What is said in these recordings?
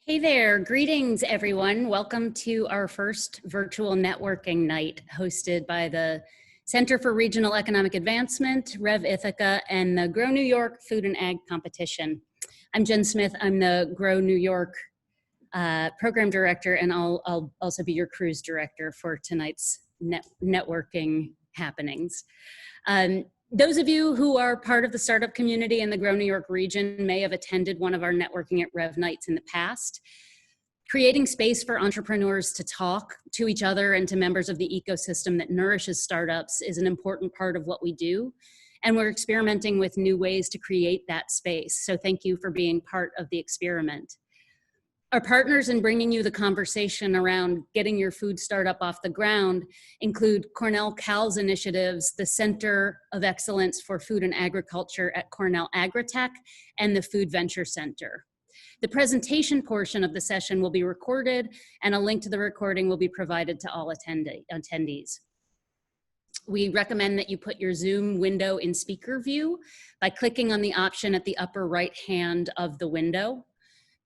Hey there, greetings everyone. Welcome to our first virtual networking night hosted by the Center for Regional Economic Advancement, Rev Ithaca, and the Grow New York Food and Ag Competition. I'm Jen Smith, I'm the Grow New York Program Director, and I'll also be your cruise director for tonight's networking happenings. Those of you who are part of the startup community in the Grow New York region may have attended one of our networking at Rev Nights in the past. Creating space for entrepreneurs to talk to each other and to members of the ecosystem that nourishes startups is an important part of what we do. And we're experimenting with new ways to create that space. So thank you for being part of the experiment. Our partners in bringing you the conversation around getting your food startup off the ground include Cornell CAL's initiatives, the Center of Excellence for Food and Agriculture at Cornell AgriTech, and the Food Venture Center. The presentation portion of the session will be recorded, and a link to the recording will be provided to all attendees. We recommend that you put your Zoom window in speaker view by clicking on the option at the upper right hand of the window.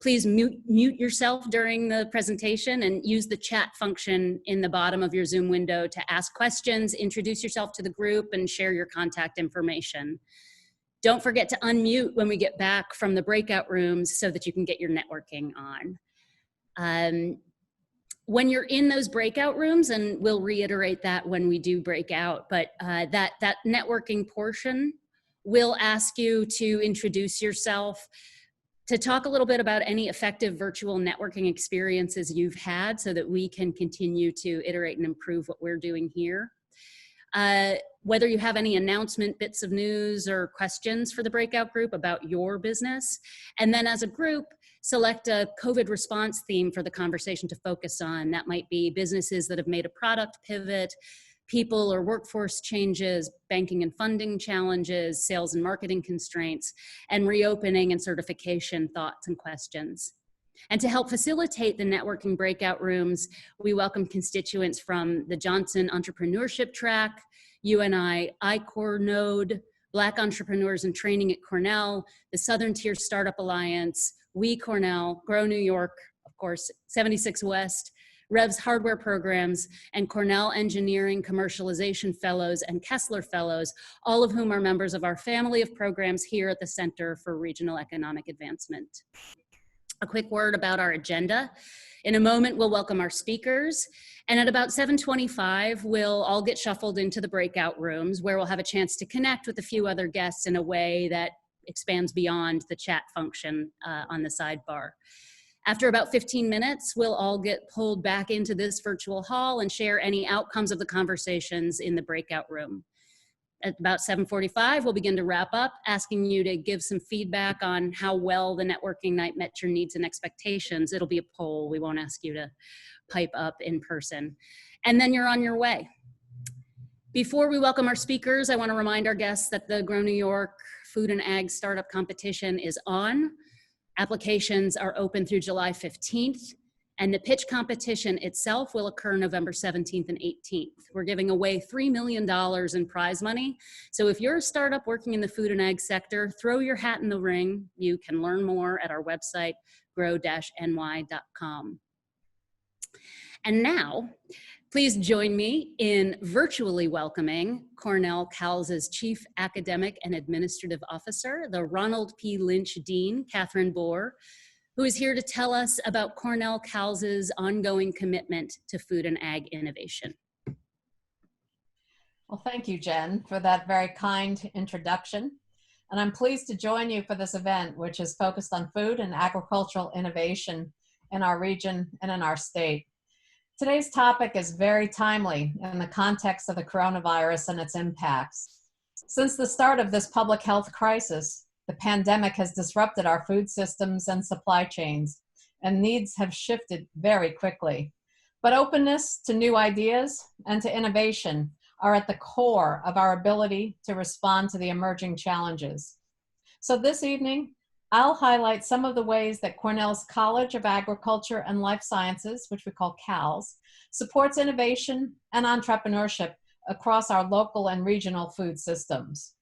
Please mute yourself during the presentation and use the chat function in the bottom of your Zoom window to ask questions, introduce yourself to the group, and share your contact information. Don't forget to unmute when we get back from the breakout rooms so that you can get your networking on. When you're in those breakout rooms, and we'll reiterate that when we do break out, but that networking portion will ask you to introduce yourself, to talk a little bit about any effective virtual networking experiences you've had so that we can continue to iterate and improve what we're doing here. Whether you have any announcement, bits of news, or questions for the breakout group about your business. And then as a group, select a COVID response theme for the conversation to focus on. That might be businesses that have made a product pivot, people or workforce changes, banking and funding challenges, sales and marketing constraints, and reopening and certification thoughts and questions. And to help facilitate the networking breakout rooms, we welcome constituents from the Johnson Entrepreneurship Track, UNI I-Core Node, Black Entrepreneurs in Training at Cornell, the Southern Tier Startup Alliance, We Cornell, Grow New York, of course, 76 West, Rev's hardware programs, and Cornell Engineering Commercialization Fellows and Kessler Fellows, all of whom are members of our family of programs here at the Center for Regional Economic Advancement. A quick word about our agenda. In a moment, we'll welcome our speakers, and at about 7:25, we'll all get shuffled into the breakout rooms where we'll have a chance to connect with a few other guests in a way that expands beyond the chat function on the sidebar. After about 15 minutes, we'll all get pulled back into this virtual hall and share any outcomes of the conversations in the breakout room. At about 7:45, we'll begin to wrap up, asking you to give some feedback on how well the networking night met your needs and expectations. It'll be a poll. We won't ask you to pipe up in person. And then you're on your way. Before we welcome our speakers, I want to remind our guests that the Grow New York Food and Ag Startup Competition is on. Applications are open through July 15th, and the pitch competition itself will occur November 17th and 18th. We're giving away $3 million in prize money. So if you're a startup working in the food and ag sector, throw your hat in the ring. You can learn more at our website, grow-ny.com. And now, please join me in virtually welcoming Cornell CAL's Chief Academic and Administrative Officer, the Ronald P. Lynch Dean, Catherine Bohr, who is here to tell us about Cornell CAL's ongoing commitment to food and ag innovation. Well, thank you, Jen, for that very kind introduction. And I'm pleased to join you for this event, which is focused on food and agricultural innovation in our region and in our state. Today's topic is very timely in the context of the coronavirus and its impacts. Since the start of this public health crisis, the pandemic has disrupted our food systems and supply chains, and needs have shifted very quickly. But openness to new ideas and to innovation are at the core of our ability to respond to the emerging challenges. So this evening, I'll highlight some of the ways that Cornell's College of Agriculture and Life Sciences, which we call CALS, supports innovation and entrepreneurship across our local and regional food systems.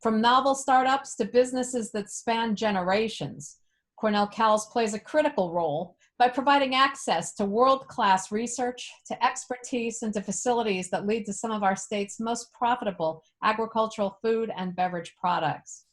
From novel startups to businesses that span generations, Cornell CALS plays a critical role by providing access to world-class research, to expertise, and to facilities that lead to some of our state's most profitable agricultural food and beverage products.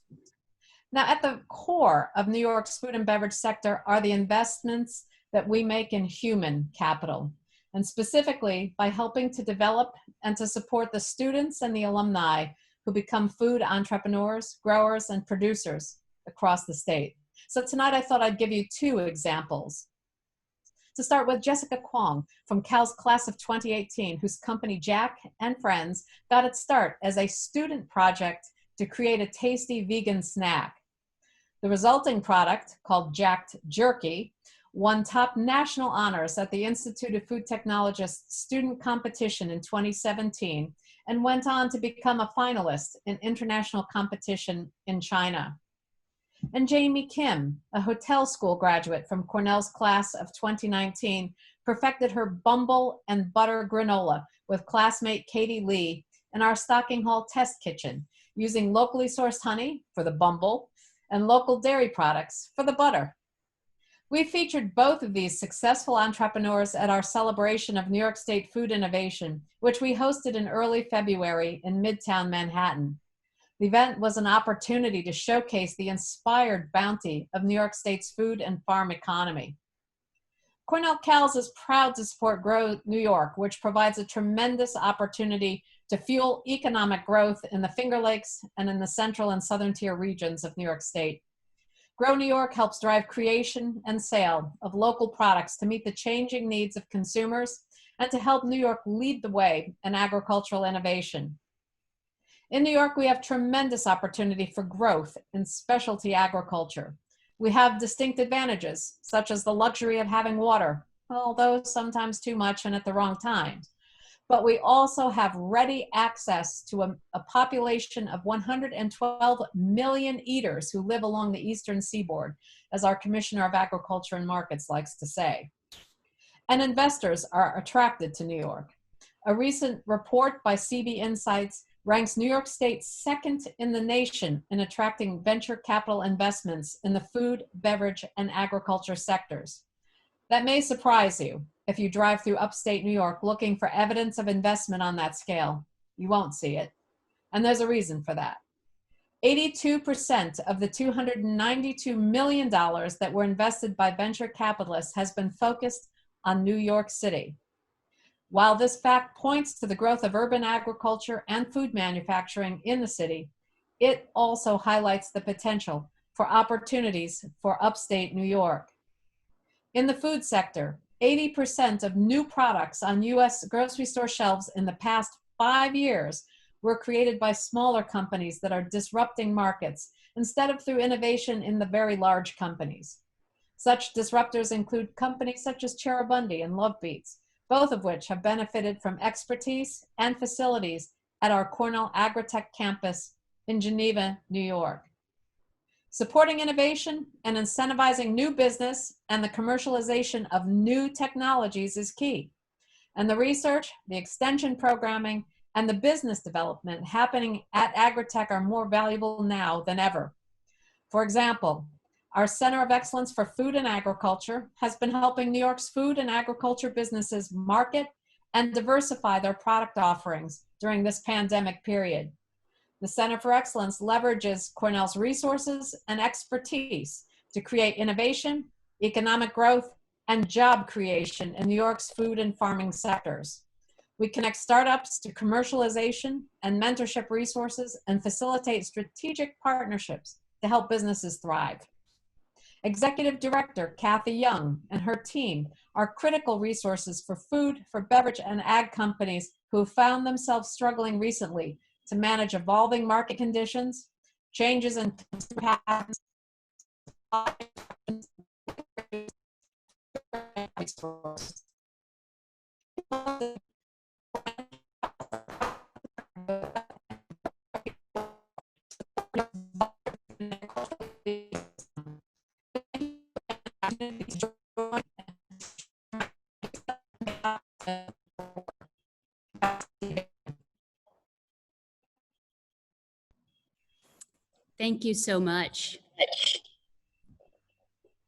Now, at the core of New York's food and beverage sector are the investments that we make in human capital, and specifically by helping to develop and to support the students and the alumni who become food entrepreneurs, growers, and producers across the state. So tonight I thought I'd give you two examples. To start with, Jessica Kwong from CAL's class of 2018, whose company Jack and Friends got its start as a student project to create a tasty vegan snack. The resulting product, called Jacked Jerky, won top national honors at the Institute of Food Technologists student competition in 2017 and went on to become a finalist in international competition in China. And Jamie Kim, a hotel school graduate from Cornell's class of 2019, perfected her Bumble and Butter granola with classmate Katie Lee in our Stocking Hall test kitchen, using locally sourced honey for the Bumble and local dairy products for the butter. We featured both of these successful entrepreneurs at our celebration of New York State food innovation, which we hosted in early February in Midtown Manhattan. The event was an opportunity to showcase the inspired bounty of New York State's food and farm economy. Cornell CALS is proud to support Grow New York, which provides a tremendous opportunity to fuel economic growth in the Finger Lakes and in the central and southern tier regions of New York State. Grow New York helps drive creation and sale of local products to meet the changing needs of consumers and to help New York lead the way in agricultural innovation. In New York, we have tremendous opportunity for growth in specialty agriculture. We have distinct advantages, such as the luxury of having water, although sometimes too much and at the wrong times. But we also have ready access to a population of 112 million eaters who live along the eastern seaboard, as our Commissioner of Agriculture and Markets likes to say. And investors are attracted to New York. A recent report by CB Insights ranks New York State second in the nation in attracting venture capital investments in the food, beverage, and agriculture sectors. That may surprise you if you drive through upstate New York looking for evidence of investment on that scale. You won't see it. And there's a reason for that. 82% of the $292 million that were invested by venture capitalists has been focused on New York City. While this fact points to the growth of urban agriculture and food manufacturing in the city, it also highlights the potential for opportunities for upstate New York. In the food sector, 80% of new products on U.S. grocery store shelves in the past 5 years were created by smaller companies that are disrupting markets instead of through innovation in the very large companies. Such disruptors include companies such as Cherubundi and Love Beets, both of which have benefited from expertise and facilities at our Cornell AgriTech campus in Geneva, New York. Supporting innovation and incentivizing new business and the commercialization of new technologies is key. And the research, the extension programming, and the business development happening at AgriTech are more valuable now than ever. For example, our Center of Excellence for Food and Agriculture has been helping New York's food and agriculture businesses market and diversify their product offerings during this pandemic period. The Center for Excellence leverages Cornell's resources and expertise to create innovation, economic growth, and job creation in New York's food and farming sectors. We connect startups to commercialization and mentorship resources and facilitate strategic partnerships to help businesses thrive. Executive Director Kathy Young and her team are critical resources for food, for beverage, and ag companies who have found themselves struggling recently to manage evolving market conditions, changes in consumer patterns, Thank you so much.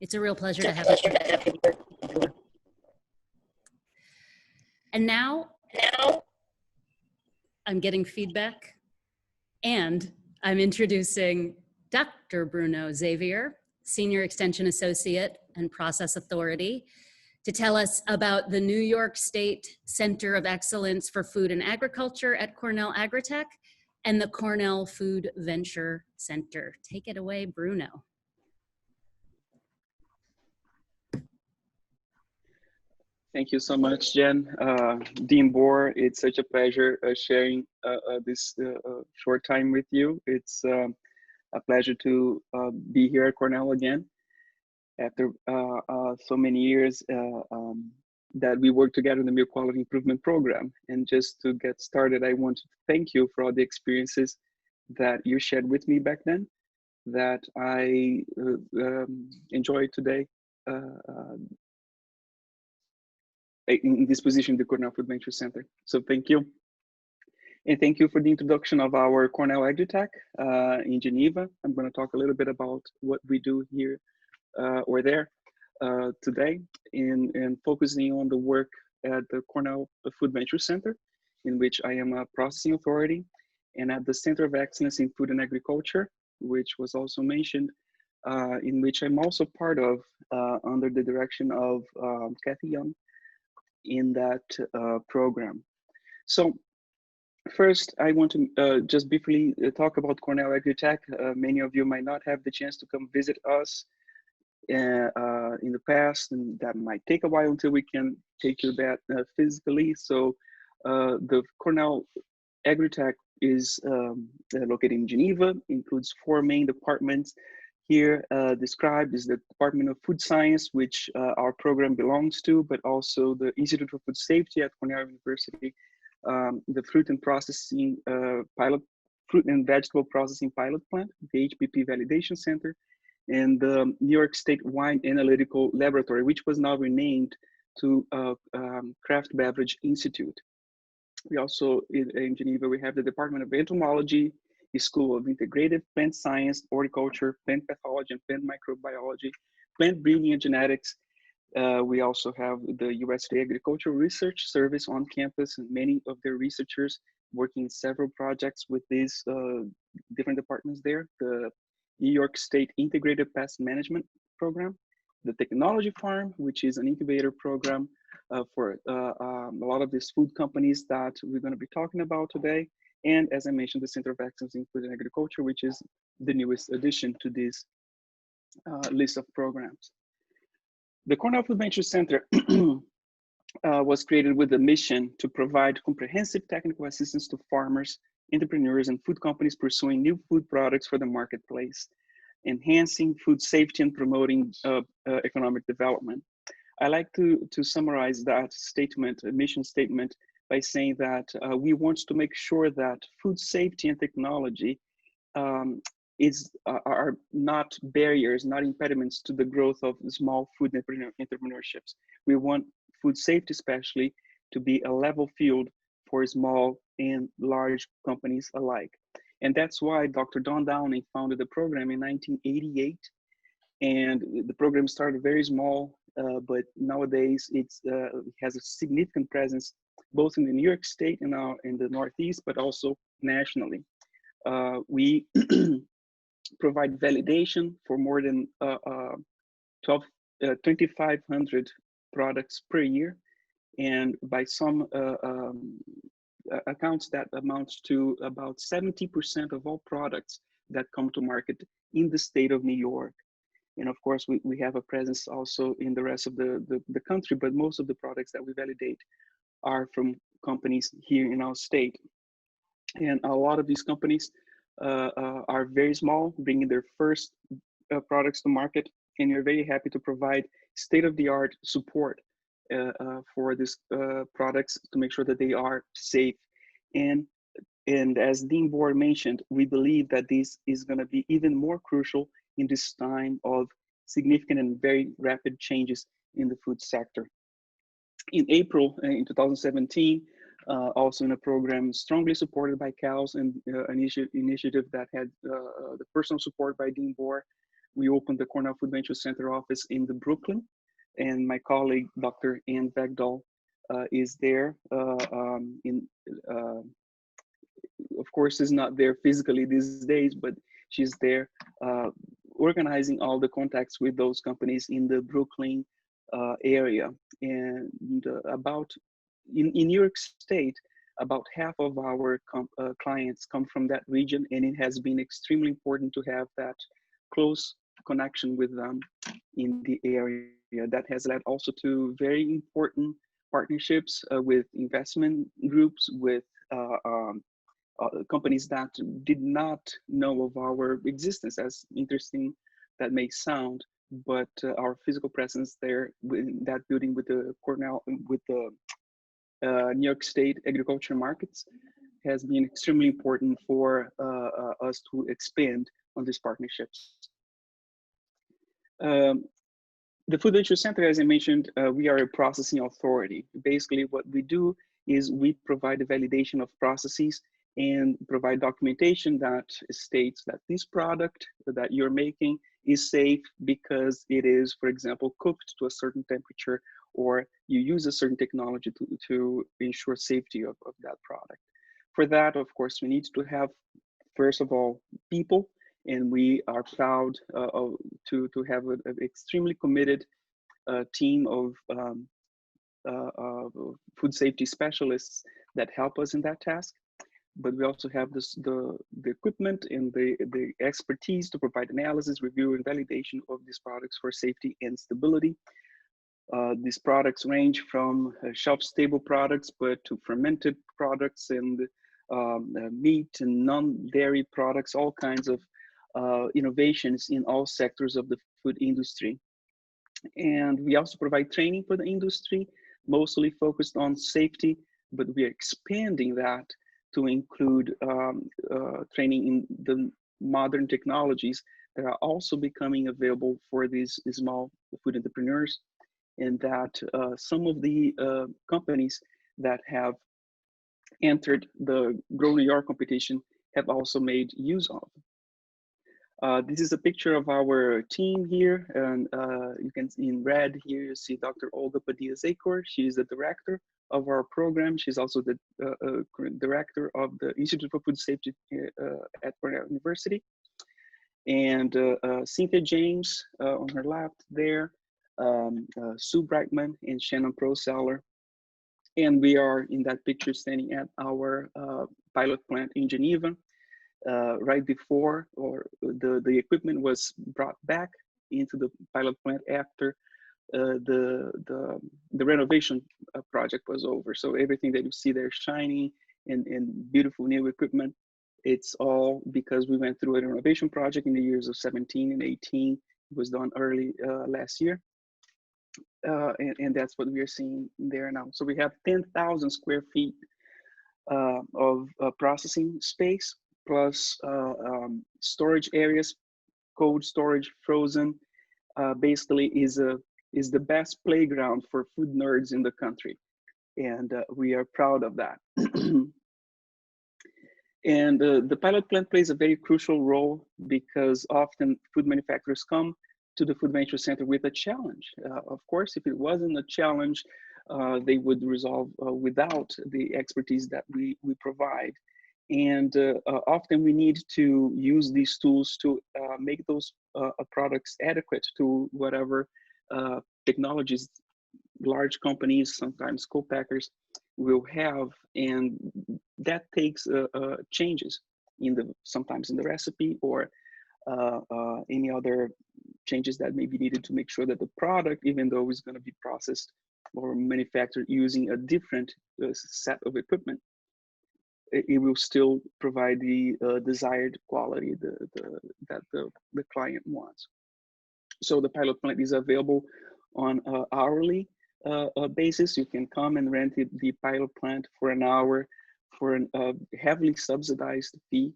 It's a real pleasure to have you here. And now I'm getting feedback, and I'm introducing Dr. Bruno Xavier, Senior Extension Associate and Process Authority, to tell us about the New York State Center of Excellence for Food and Agriculture at Cornell AgriTech and the Cornell Food Venture Center. Take it away, Bruno. Thank you so much, Jen. Dean Bohr, it's such a pleasure sharing this short time with you. It's a pleasure to be here at Cornell again after so many years that we work together in the Milk Quality Improvement Program. And just to get started, I want to thank you for all the experiences that you shared with me back then that I enjoy today in this position, the Cornell Food Venture Center. So thank you. And thank you for the introduction of our Cornell AgriTech in Geneva. I'm going to talk a little bit about what we do here or there today and focusing on the work at the Cornell Food Venture Center, in which I am a processing authority, and at the Center of Excellence in Food and Agriculture, which was also mentioned, in which I'm also part of under the direction of Kathy Young in that program. So first, I want to just briefly talk about Cornell AgriTech. Many of you might not have the chance to come visit us in the past, and that might take a while until we can take you that physically. So the Cornell AgriTech is located in Geneva, includes 4 main departments. Here described is the Department of Food Science, which our program belongs to, but also the Institute for Food Safety at Cornell University, the Fruit and Vegetable Processing Pilot Plant, the HPP Validation Center, and the New York State Wine Analytical Laboratory, which was now renamed to Craft Beverage Institute. We also, in Geneva, we have the Department of Entomology, the School of Integrative Plant Science, Horticulture, Plant Pathology, and Plant Microbiology, Plant Breeding and Genetics. We also have the USDA Agricultural Research Service on campus, and many of their researchers working in several projects with these different departments there. The New York State Integrated Pest Management Program, the Technology Farm, which is an incubator program for a lot of these food companies that we're going to be talking about today. And as I mentioned, the Center of Excellence in Food and Agriculture, which is the newest addition to this list of programs. The Cornell Food Venture Center was created with the mission to provide comprehensive technical assistance to farmers, entrepreneurs, and food companies pursuing new food products for the marketplace, enhancing food safety and promoting economic development. I like to summarize that statement, a mission statement, by saying that we want to make sure that food safety and technology are not barriers, not impediments to the growth of small food entrepreneurships. We want food safety especially to be a level field for small and large companies alike. And that's why Dr. Don Downing founded the program in 1988. And the program started very small, but nowadays it has a significant presence both in the New York State and in the Northeast, but also nationally. We provide validation for more than 2,500 products per year. And by some accounts, that amounts to about 70% of all products that come to market in the state of New York. And of course, we have a presence also in the rest of the country, but most of the products that we validate are from companies here in our state. And a lot of these companies are very small, bringing their first products to market, and we're very happy to provide state-of-the-art support for these products to make sure that they are safe. And as Dean Bohr mentioned, we believe that this is going to be even more crucial in this time of significant and very rapid changes in the food sector. In April in 2017, also in a program strongly supported by CALS and an initiative that had the personal support by Dean Bohr, we opened the Cornell Food Venture Center office in the Brooklyn, and my colleague, Dr. Ann Vegdahl, is there. Of course, is not there physically these days, but she's there organizing all the contacts with those companies in the Brooklyn area. And in New York State, about half of our clients come from that region, and it has been extremely important to have that close connection with them in the area. That has led also to very important partnerships with investment groups, with companies that did not know of our existence, as interesting that may sound, but our physical presence there in that building with the Cornell, with the New York State agriculture markets has been extremely important for us to expand on these partnerships. The Food Venture Center, as I mentioned, we are a processing authority. Basically, what we do is we provide the validation of processes and provide documentation that states that this product that you're making is safe because it is, for example, cooked to a certain temperature, or you use a certain technology to ensure safety of that product. For that, of course, we need to have, first of all, people, and we are proud to have an extremely committed team of food safety specialists that help us in that task. But we also have the equipment and the expertise to provide analysis, review, and validation of these products for safety and stability. These products range from shelf-stable products, but to fermented products and meat and non-dairy products, all kinds of innovations in all sectors of the food industry. And we also provide training for the industry, mostly focused on safety, but we are expanding that to include training in the modern technologies that are also becoming available for these small food entrepreneurs, and that some of the companies that have entered the Grow New York competition have also made use of. This is a picture of our team here, and you can see in red here, you see Dr. Olga Padilla-Zakor. She's the director of our program. She's also the director of the Institute for Food Safety at Cornell University. And Cynthia James on her left there, Sue Brightman and Shannon Proseller. And we are in that picture standing at our pilot plant in Geneva. Right before, or the equipment was brought back into the pilot plant after the renovation project was over. So everything that you see there shiny and beautiful new equipment, it's all because we went through a renovation project in the years of 17 and 18. It was done early last year. And that's what we are seeing there now. So we have 10,000 square feet of processing space, plus storage areas, cold storage, frozen. Basically is the best playground for food nerds in the country, and we are proud of that. And the pilot plant plays a very crucial role because often food manufacturers come to the Food Venture Center with a challenge. Of course, if it wasn't a challenge, they would resolve without the expertise that we provide. And often we need to use these tools to make those products adequate to whatever technologies large companies, sometimes co-packers, will have, and that takes changes in sometimes in the recipe, or any other changes that may be needed to make sure that the product, even though it's going to be processed or manufactured using a different set of equipment, it will still provide the desired quality that the client wants. So the pilot plant is available on an hourly basis. You can come and rent the pilot plant for an hour for a heavily subsidized fee.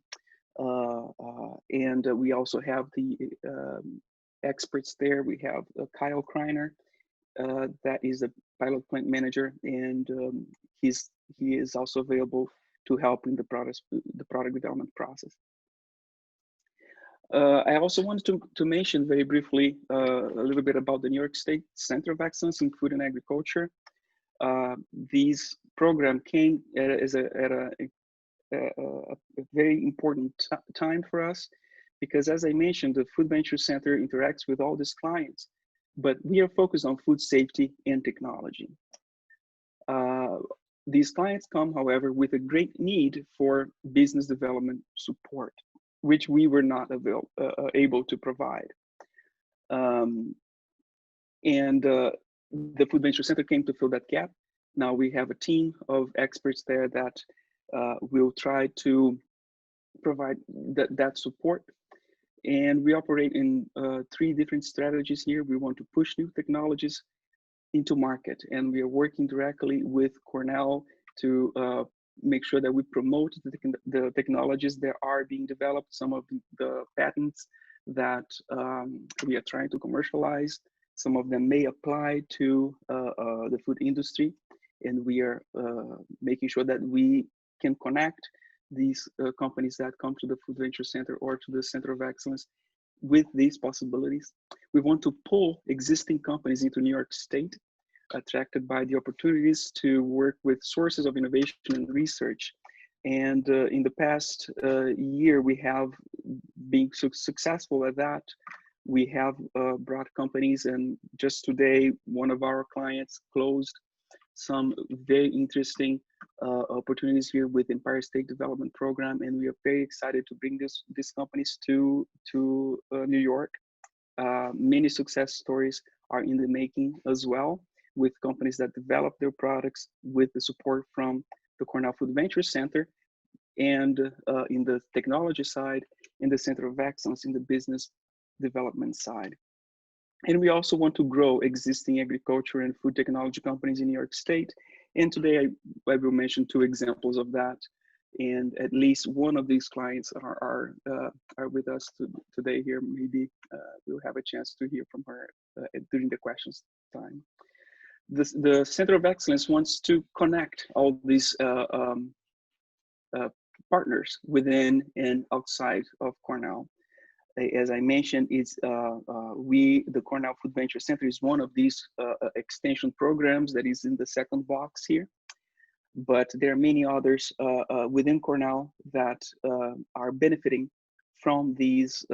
And we also have the experts there. We have Kyle Kreiner, that is the pilot plant manager, and he is also available to help in the product development process. I also wanted to mention very briefly a little bit about the New York State Center of Excellence in Food and Agriculture. These program came at a very important time for us, because as I mentioned, the Food Venture Center interacts with all these clients, but we are focused on food safety and technology. These clients come, however, with a great need for business development support, which we were not able to provide. The Food Venture Center came to fill that gap. Now we have a team of experts there that will try to provide that support. And we operate in 3 different strategies here. We want to push new technologies into market, and we are working directly with Cornell to make sure that we promote the technologies that are being developed, some of the patents that we are trying to commercialize. Some of them may apply to the food industry, and we are making sure that we can connect these companies that come to the Food Venture Center or to the Center of Excellence with these possibilities. We want to pull existing companies into New York State, attracted by the opportunities to work with sources of innovation and research. And in the past year, we have been successful at that. We have brought companies, and just today, one of our clients closed some very interesting opportunities here with Empire State Development Program, and we are very excited to bring these companies to New York. Many success stories are in the making as well, with companies that develop their products with the support from the Cornell Food Venture Center, and in the technology side, in the Center of Excellence in the business development side. And we also want to grow existing agriculture and food technology companies in New York State. And today I will mention 2 examples of that. And at least one of these clients are with us today here. Maybe we'll have a chance to hear from her during the questions time. The Center of Excellence wants to connect all these partners within and outside of Cornell. As I mentioned, the Cornell Food Venture Center is one of these extension programs that is in the second box here. But there are many others within Cornell that are benefiting from these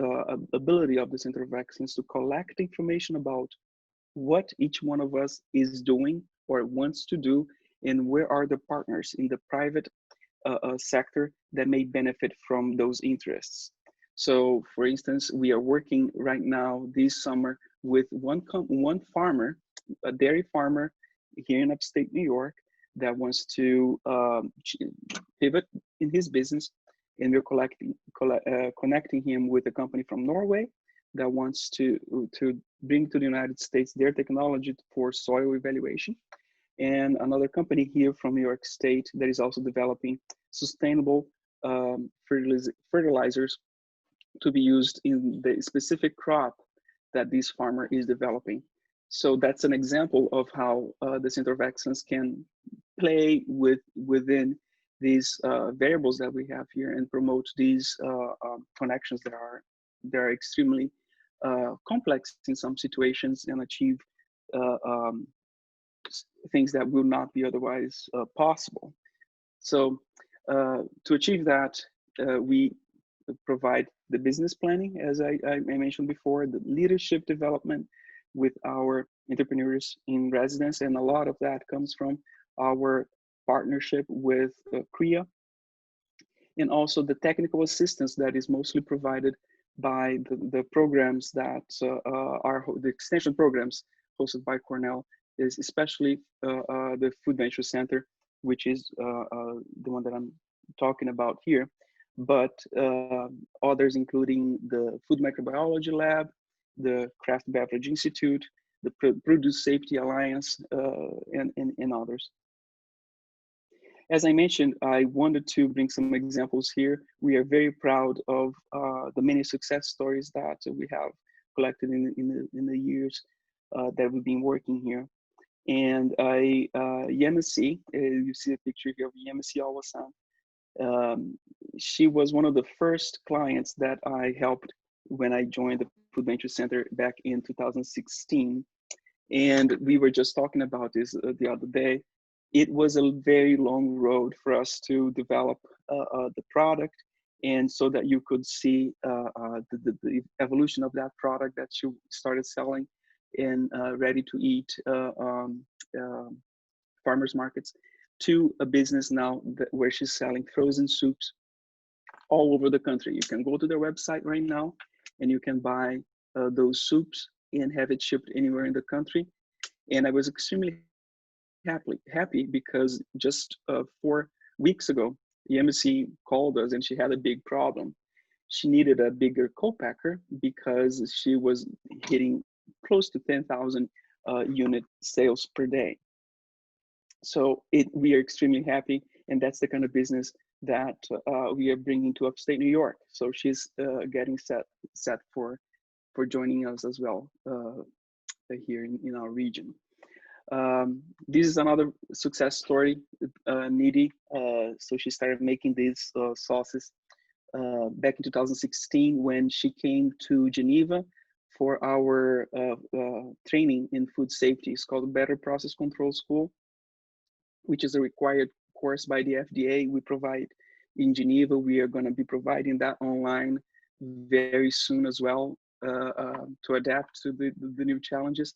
ability of the Center of Excellence to collect information about what each one of us is doing or wants to do, and where are the partners in the private sector that may benefit from those interests. So, for instance, we are working right now this summer with one farmer, a dairy farmer here in upstate New York, that wants to pivot in his business, and we're connecting him with a company from Norway that wants to bring to the United States their technology for soil evaluation, and another company here from New York State that is also developing sustainable fertilizers to be used in the specific crop that this farmer is developing. So that's an example of how the Center of Excellence can play within these variables that we have here and promote these connections that are extremely complex in some situations, and achieve things that will not be otherwise possible. So to achieve that, we provide the business planning, as I mentioned before, the leadership development with our entrepreneurs in residence, and a lot of that comes from our partnership with CREA, and also the technical assistance that is mostly provided by the programs that are the extension programs hosted by Cornell, is especially the Food Venture Center, which is the one that I'm talking about here, but others including the Food Microbiology Lab, the Craft Beverage Institute, the Produce Safety Alliance, and others. As I mentioned, I wanted to bring some examples here. We are very proud of the many success stories that we have collected in the years that we've been working here. And Yemisi, you see a picture here of Yemisi Awasan. She was one of the first clients that I helped when I joined the Food Venture Center back in 2016. And we were just talking about this the other day. It was a very long road for us to develop the product, and so that you could see the evolution of that product that you started selling in ready to eat farmers markets, to a business now where she's selling frozen soups all over the country. You can go to their website right now and you can buy those soups and have it shipped anywhere in the country. And I was extremely happy because just 4 weeks ago, the embassy called us and she had a big problem. She needed a bigger co-packer because she was hitting close to 10,000 unit sales per day. So we are extremely happy, and that's the kind of business that we are bringing to upstate New York. So she's getting set for joining us as well here in our region. This is another success story, Nidhi. So she started making these sauces back in 2016 when she came to Geneva for our training in food safety. It's called Better Process Control School, which is a required course by the FDA. We provide in Geneva. We are going to be providing that online very soon as well to adapt to the new challenges.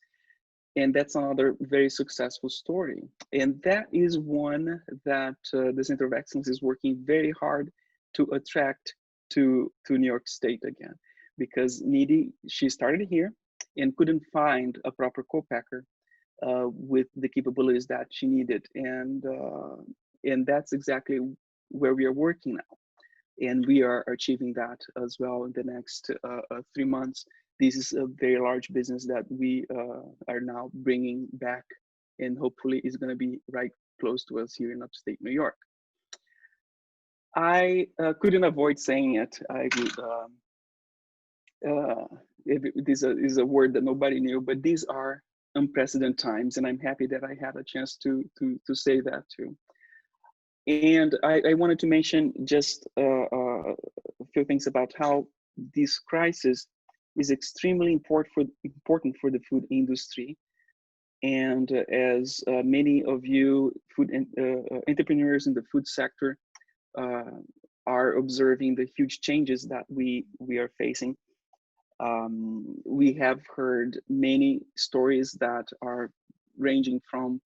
And that's another very successful story. And that is one that the Center of Excellence is working very hard to attract to New York State again. Because Nidhi, she started here and couldn't find a proper co-packer with the capabilities that she needed. And that's exactly where we are working now. And we are achieving that as well in the next 3 months. This is a very large business that we are now bringing back, and hopefully is going to be right close to us here in upstate New York. I couldn't avoid saying it. I would, this is a word that nobody knew, but these are unprecedented times, and I'm happy that I had a chance to say that too. And I wanted to mention just a few things about how this crisis is extremely important for the food industry. And as many of you food entrepreneurs in the food sector are observing the huge changes that we are facing, we have heard many stories that are ranging from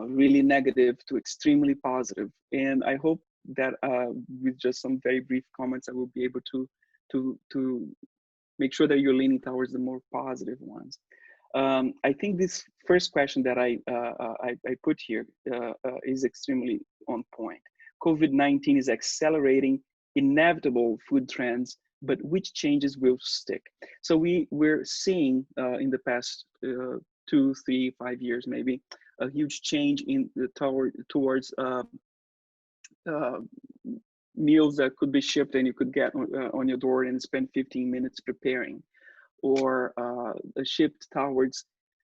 really negative to extremely positive. And I hope that with just some very brief comments, I will be able to make sure that you're leaning towards the more positive ones. I think this first question that I put here is extremely on point. COVID-19 is accelerating inevitable food trends, but which changes will stick? So we're seeing in the past 2, 3, 5 years maybe a huge change in the towards meals that could be shipped and you could get on your door and spend 15 minutes preparing, or a shift towards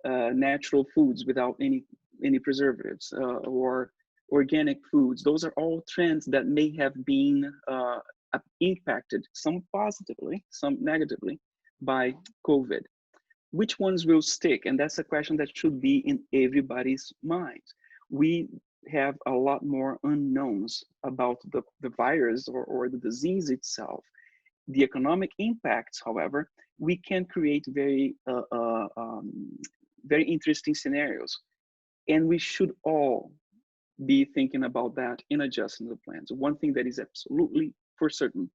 natural foods without any preservatives, or organic foods. Those are all trends that may have been impacted, some positively, some negatively, by COVID. Which ones will stick? And that's a question that should be in everybody's mind. We have a lot more unknowns about the virus or the disease itself. The economic impacts, however, we can create very interesting scenarios. And we should all be thinking about that in adjusting the plans. One thing that is absolutely for certain,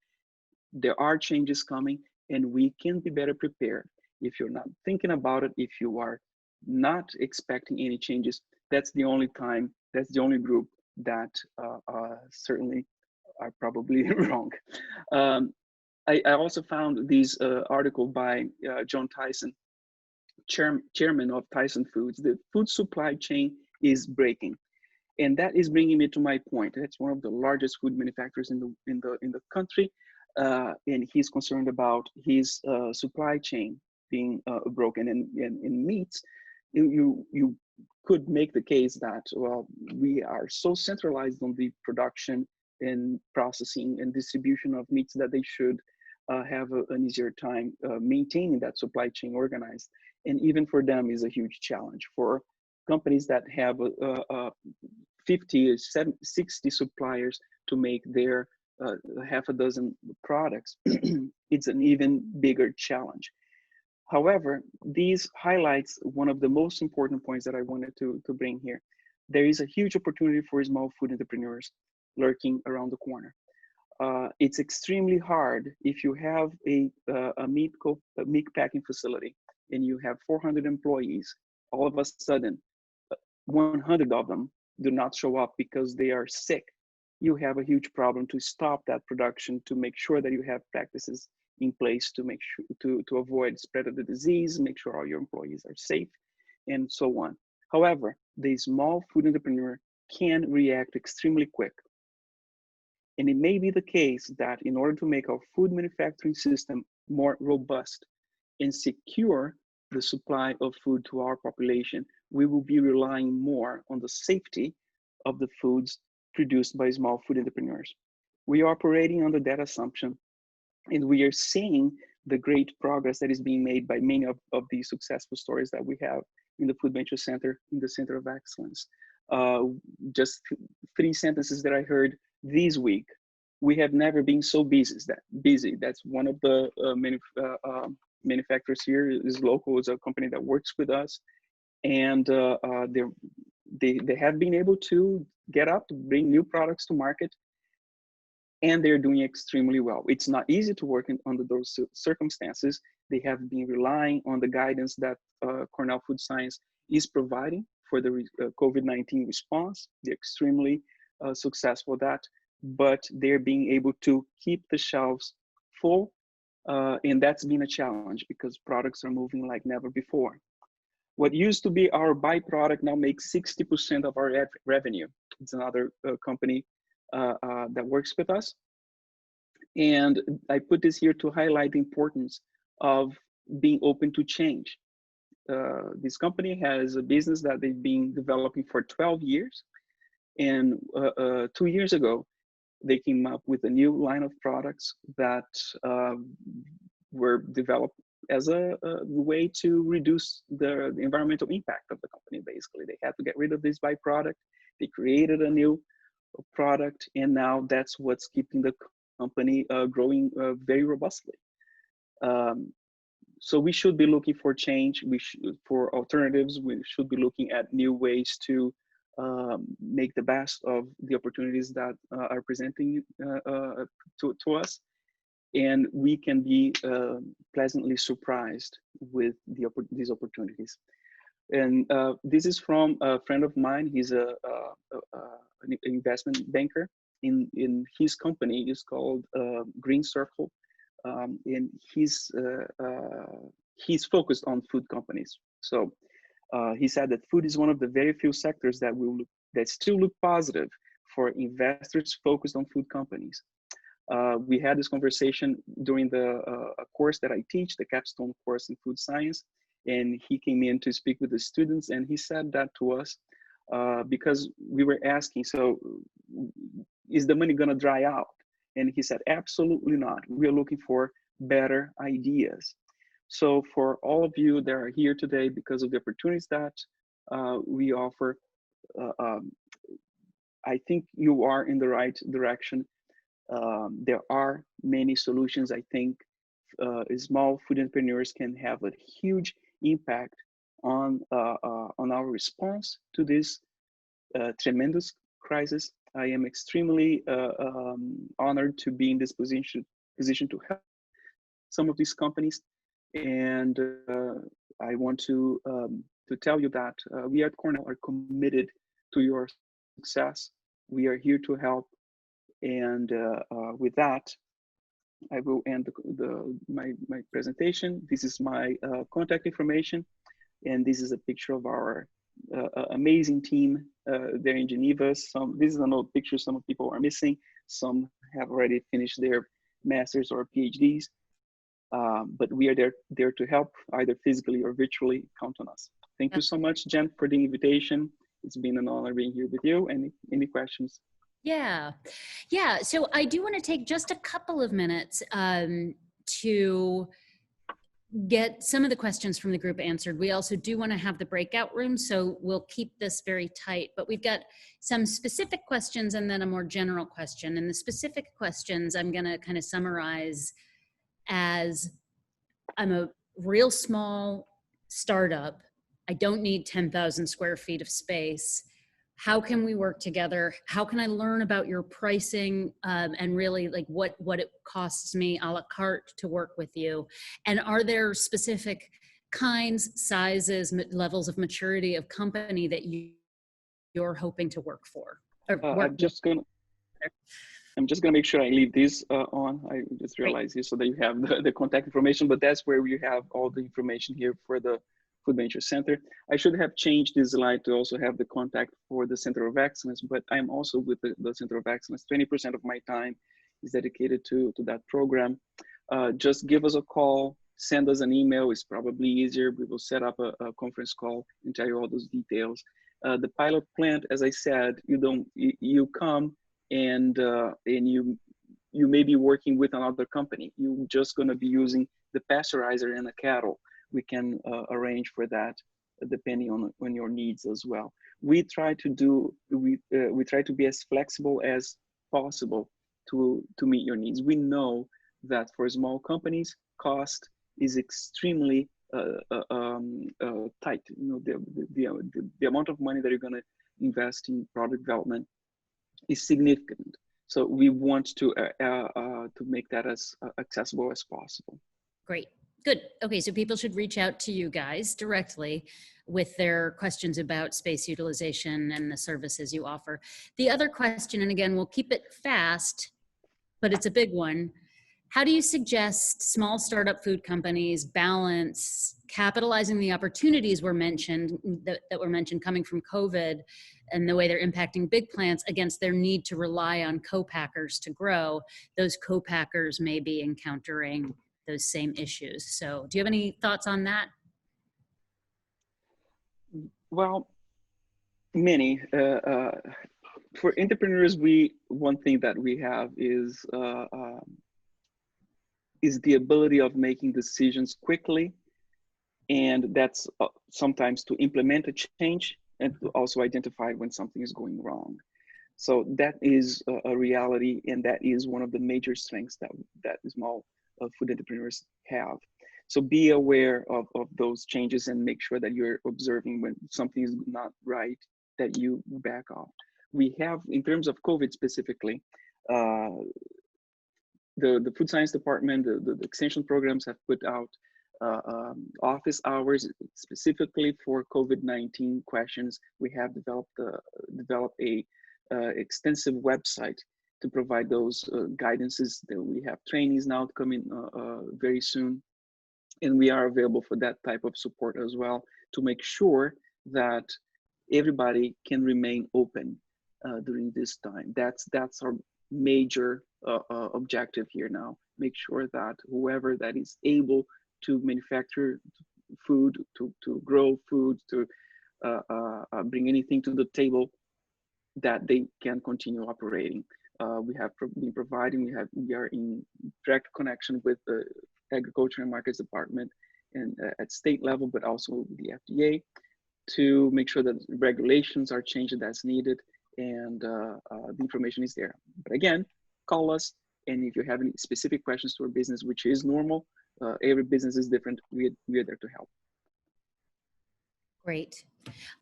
there are changes coming and we can be better prepared. If you're not thinking about it, if you are not expecting any changes, that's the only time, that's the only group that certainly are probably wrong. I also found this article by John Tyson, chairman of Tyson Foods. The food supply chain is breaking. And that is bringing me to my point. It's one of the largest food manufacturers in the country, and he's concerned about his supply chain being broken. And in meats, you could make the case that, well, we are so centralized on the production and processing and distribution of meats that they should have an easier time maintaining that supply chain organized. And even for them is a huge challenge. For companies that have 50, 60 suppliers to make their half a dozen products, it's an even bigger challenge. However, these highlights one of the most important points that I wanted to bring here. There is a huge opportunity for small food entrepreneurs lurking around the corner. It's extremely hard if you have a meat packing facility and you have 400 employees. All of a sudden, 100 of them do not show up because they are sick. You have a huge problem to stop that production, to make sure that you have practices in place to make sure to avoid spread of the disease, make sure all your employees are safe, and so on. However, the small food entrepreneur can react extremely quick. And it may be the case that in order to make our food manufacturing system more robust and secure the supply of food to our population, we will be relying more on the safety of the foods produced by small food entrepreneurs. We are operating under that assumption, and we are seeing the great progress that is being made by many of these successful stories that we have in the Food Venture Center, in the Center of Excellence. Just 3 sentences that I heard this week. We have never been so busy. That's one of the manufacturers here is local, is a company that works with us. And they have been able to get up to bring new products to market, and they're doing extremely well. It's not easy to work under those circumstances. They have been relying on the guidance that Cornell Food Science is providing for the COVID-19 response. They're extremely successful at that, but they're being able to keep the shelves full, and that's been a challenge because products are moving like never before. What used to be our byproduct now makes 60% of our revenue. It's another company that works with us. And I put this here to highlight the importance of being open to change. This company has a business that they've been developing for 12 years. And 2 years ago, they came up with a new line of products that were developed as a way to reduce the environmental impact of the company. Basically, they had to get rid of this byproduct. They created a new product, and now that's what's keeping the company growing very robustly. So we should be looking for change. For alternatives. We should be looking at new ways to make the best of the opportunities that are presenting to us. And we can be pleasantly surprised with these opportunities. And this is from a friend of mine. He's an investment banker. In his company is called Green Circle, and he's focused on food companies. So he said that food is one of the very few sectors that still look positive for investors focused on food companies. We had this conversation during the course that I teach, the capstone course in food science, and he came in to speak with the students, and he said that to us because we were asking, so is the money gonna dry out? And he said, absolutely not. We are looking for better ideas. So for all of you that are here today, because of the opportunities that we offer, I think you are in the right direction. There are many solutions. I think small food entrepreneurs can have a huge impact on our response to this tremendous crisis. I am extremely honored to be in this position to help some of these companies, and I want to tell you that we at Cornell are committed to your success. We are here to help. And with that, I will end my presentation. This is my contact information, and this is a picture of our amazing team there in Geneva. This is an old picture. Some people are missing. Some have already finished their masters or PhDs, but we are there to help, either physically or virtually. Count on us. Thank you so much, Jen, for the invitation. It's been an honor being here with you. Any questions? Yeah. So I do want to take just a couple of minutes to get some of the questions from the group answered. We also do want to have the breakout room, so we'll keep this very tight, but we've got some specific questions and then a more general question. And the specific questions I'm going to kind of summarize as: I'm a real small startup. I don't need 10,000 square feet of space. How can we work together? How can I learn about your pricing, and really like what it costs me a la carte to work with you? And are there specific kinds, sizes, levels of maturity of company that you're hoping to work for? I'm just gonna make sure I leave this on. I just realized this so that you have the contact information, but that's where we have all the information here for the Food Venture Center. I should have changed this slide to also have the contact for the Center of Excellence, but I'm also with the Center of Excellence. 20% of my time is dedicated to that program. Just give us a call, send us an email. It's probably easier. We will set up a conference call and tell you all those details. The pilot plant, as I said, you come and you may be working with another company. You're just going to be using the pasteurizer and the cattle. We can arrange for that depending on your needs as well. We try to be as flexible as possible to meet your needs. We know that for small companies, cost is extremely tight. You know, the amount of money that you're going to invest in product development is significant. So we want to make that as accessible as possible. Great. Good. Okay, so people should reach out to you guys directly with their questions about space utilization and the services you offer. The other question, and again, we'll keep it fast, but it's a big one. How do you suggest small startup food companies balance capitalizing the opportunities that were mentioned coming from COVID and the way they're impacting big plants against their need to rely on co-packers to grow? Those co-packers may be encountering those same issues. So do you have any thoughts on that? Well, many. For entrepreneurs, one thing that we have is the ability of making decisions quickly, and that's sometimes to implement a change and to also identify when something is going wrong. So that is a reality, and that is one of the major strengths that small food entrepreneurs have. So be aware of those changes and make sure that you're observing when something is not right, that you back off. We have, in terms of COVID specifically, the food science department, the extension programs have put out office hours specifically for COVID-19 questions. We have developed a extensive website to provide those guidances. That we have trainings now coming very soon, and we are available for that type of support as well to make sure that everybody can remain open during this time. That's our major objective here now. Make sure that whoever that is able to manufacture food, to grow food, to bring anything to the table, that they can continue operating. We have been providing, we are in direct connection with the Agriculture and Markets Department and at state level, but also the FDA, to make sure that regulations are changed as needed, and the information is there. But again, call us, and if you have any specific questions to our business, which is normal, every business is different, we are there to help. Great.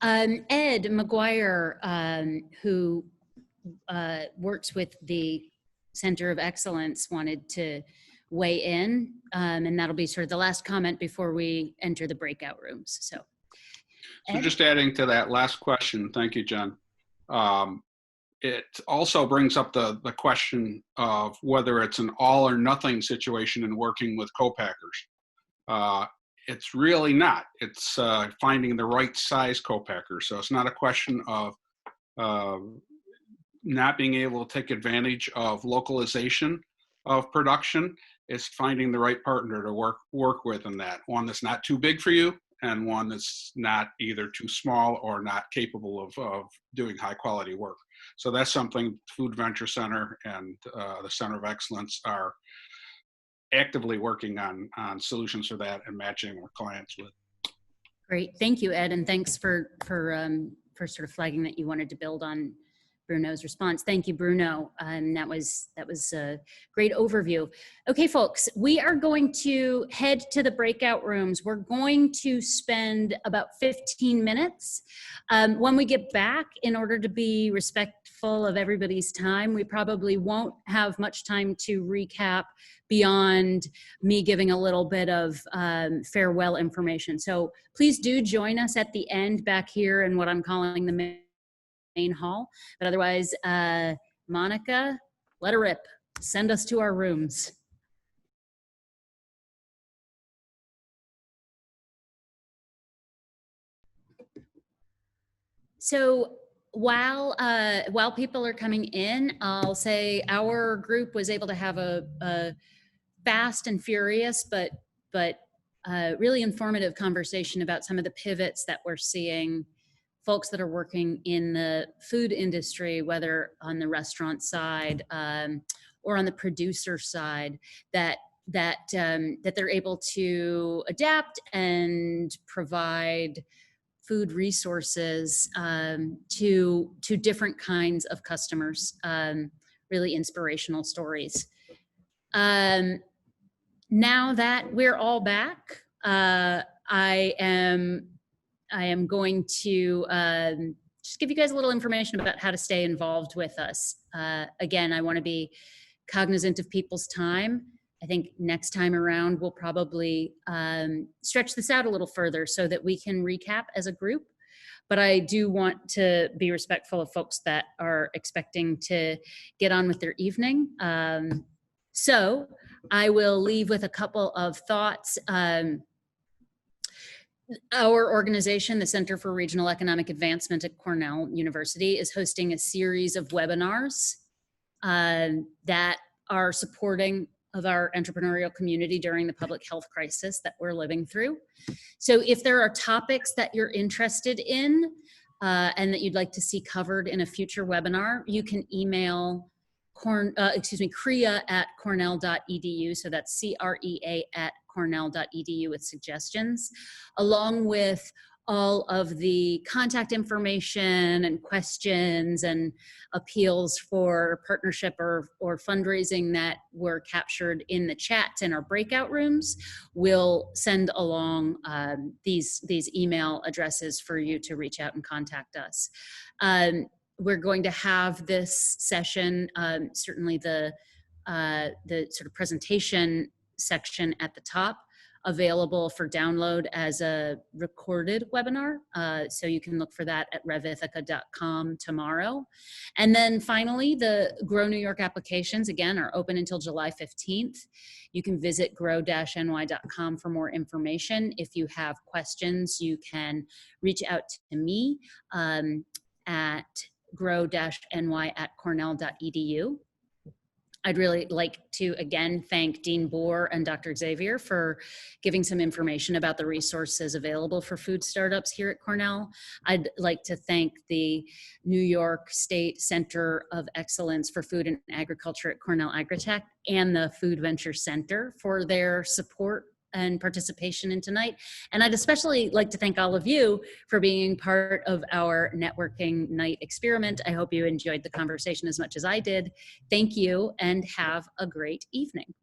Ed McGuire, who works with the Center of Excellence, wanted to weigh in, and that'll be sort of the last comment before we enter the breakout rooms. So just adding to that last question, thank you, Jen. It also brings up the question of whether it's an all or nothing situation in working with co-packers. It's really not. It's finding the right size co-packer. So it's not a question of not being able to take advantage of localization of production. It's finding the right partner to work with in that. One that's not too big for you, and one that's not either too small or not capable of doing high quality work. So that's something Food Venture Center and the Center of Excellence are actively working on solutions for that and matching our clients with. Great, thank you, Ed, and thanks for sort of flagging that you wanted to build on Bruno's response. Thank you, Bruno. That was a great overview. Okay, folks, we are going to head to the breakout rooms. We're going to spend about 15 minutes. When we get back, in order to be respectful of everybody's time, we probably won't have much time to recap beyond me giving a little bit of farewell information. So please do join us at the end back here in what I'm calling the main hall. But otherwise, Monica, let her rip. Send us to our rooms. So while people are coming in, I'll say our group was able to have a fast and furious, but really informative conversation about some of the pivots that we're seeing folks that are working in the food industry, whether on the restaurant side or on the producer side, that they're able to adapt and provide food resources to different kinds of customers. Really inspirational stories. Now that we're all back, I am going to just give you guys a little information about how to stay involved with us. Again, I want to be cognizant of people's time. I think next time around, we'll probably stretch this out a little further so that we can recap as a group. But I do want to be respectful of folks that are expecting to get on with their evening. So I will leave with a couple of thoughts. Our organization, the Center for Regional Economic Advancement at Cornell University, is hosting a series of webinars that are supporting of our entrepreneurial community during the public health crisis that we're living through. So if there are topics that you're interested in and that you'd like to see covered in a future webinar, you can email CREA@cornell.edu. So that's CREA at cornell.edu with suggestions, along with all of the contact information and questions and appeals for partnership or fundraising that were captured in the chats in our breakout rooms. We'll send along these email addresses for you to reach out and contact us. We're going to have this session, certainly the sort of presentation section at the top, available for download as a recorded webinar. So you can look for that at revithica.com tomorrow. And then finally, the Grow New York applications, again, are open until July 15th. You can visit grow-ny.com for more information. If you have questions, you can reach out to me at grow-ny@cornell.edu. I'd really like to again thank Dean Boer and Dr. Xavier for giving some information about the resources available for food startups here at Cornell. I'd like to thank the New York State Center of Excellence for Food and Agriculture at Cornell AgriTech and the Food Venture Center for their support and participation in tonight. And I'd especially like to thank all of you for being part of our networking night experiment. I hope you enjoyed the conversation as much as I did. Thank you and have a great evening.